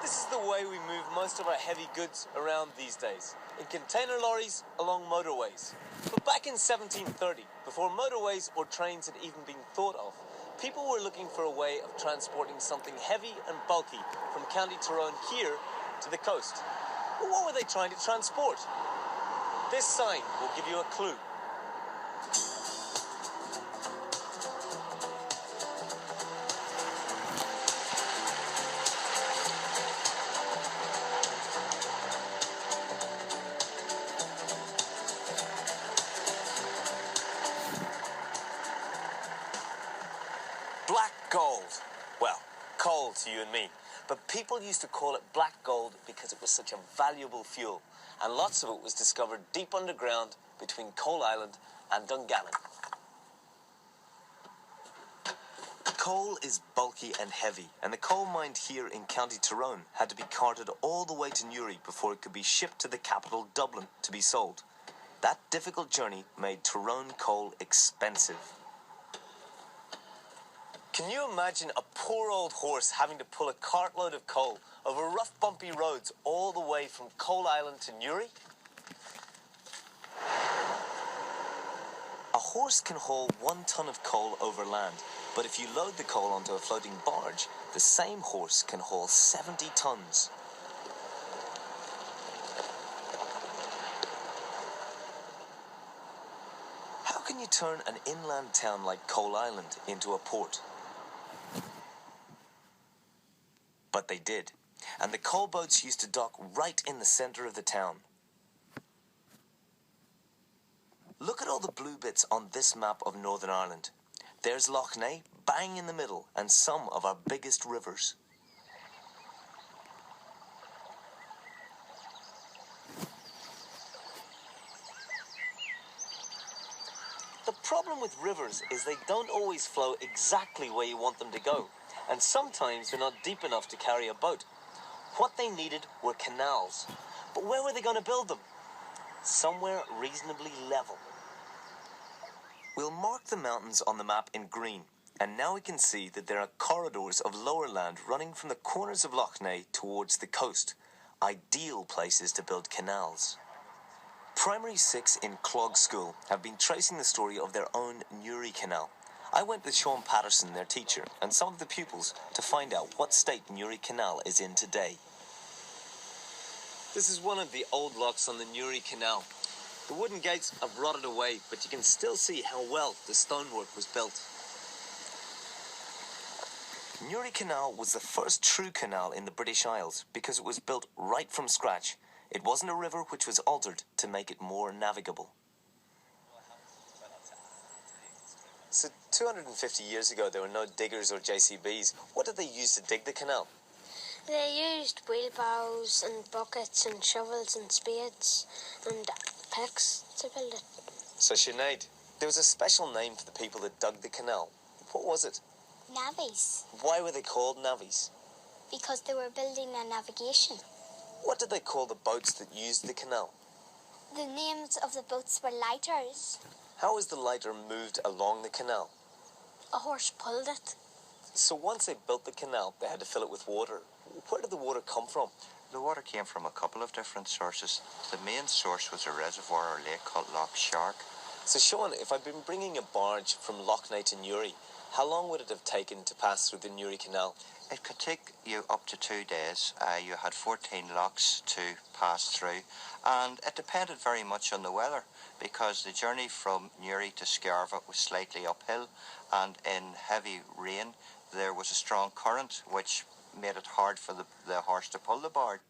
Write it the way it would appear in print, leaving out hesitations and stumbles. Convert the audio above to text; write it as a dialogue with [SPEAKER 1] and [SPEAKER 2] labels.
[SPEAKER 1] This is the way we move most of our heavy goods around these days, in container lorries along motorways. But back in 1730, before motorways or trains had even been thought of, people were looking for a way of transporting something heavy and bulky from County Tyrone here to the coast. But what were they trying to transport? This sign will give you a clue. Black gold. Well, coal to you and me. But people used to call it black gold because it was such a valuable fuel. And lots of it was discovered deep underground between Coal Island and Dungannon. Coal is bulky and heavy, and the coal mined here in County Tyrone had to be carted all the way to Newry before it could be shipped to the capital, Dublin, to be sold. That difficult journey made Tyrone coal expensive. Can you imagine a poor old horse having to pull a cartload of coal over rough, bumpy roads all the way from Coal Island to Newry? A horse can haul 1 ton of coal over land, but if you load the coal onto a floating barge, the same horse can haul 70 tons. How can you turn an inland town like Coal Island into a port? But they did, and the coal boats used to dock right in the centre of the town. Look at all the blue bits on this map of Northern Ireland. There's Lough Neagh, bang in the middle, and some of our biggest rivers. The problem with rivers is they don't always flow exactly where you want them to go, and sometimes they're not deep enough to carry a boat. What they needed were canals. But where were they going to build them? Somewhere reasonably level. We'll mark the mountains on the map in green, and now we can see that there are corridors of lower land running from the corners of Lough Neagh towards the coast. Ideal places to build canals. Primary 6 in Clog School have been tracing the story of their own Newry Canal. I went with Sean Patterson, their teacher, and some of the pupils to find out what state Newry Canal is in today. This is one of the old locks on the Newry Canal. The wooden gates have rotted away, but you can still see how well the stonework was built. Newry Canal was the first true canal in the British Isles because it was built right from scratch. It wasn't a river which was altered to make it more navigable. So 250 years ago there were no diggers or JCBs. What did they use to dig the canal?
[SPEAKER 2] They used wheelbarrows and buckets and shovels and spades and picks to build it.
[SPEAKER 1] So Sinead, there was a special name for the people that dug the canal. What was it?
[SPEAKER 2] Navvies.
[SPEAKER 1] Why were they called navvies?
[SPEAKER 2] Because they were building a navigation.
[SPEAKER 1] What did they call the boats that used the canal?
[SPEAKER 2] The names of the boats were lighters.
[SPEAKER 1] How was the lighter moved along the canal?
[SPEAKER 2] A horse pulled it.
[SPEAKER 1] So once they built the canal, they had to fill it with water. Where did the water come from?
[SPEAKER 3] The water came from a couple of different sources. The main source was a reservoir or lake called Lough Shark.
[SPEAKER 1] So Sean, if I'd been bringing a barge from Lough Neagh to Newry, how long would it have taken to pass through the Newry Canal?
[SPEAKER 3] It could take you up to 2 days. You had 14 locks to pass through, and it depended very much on the weather because the journey from Newry to Scarva was slightly uphill, and in heavy rain there was a strong current which made it hard for the horse to pull the barge.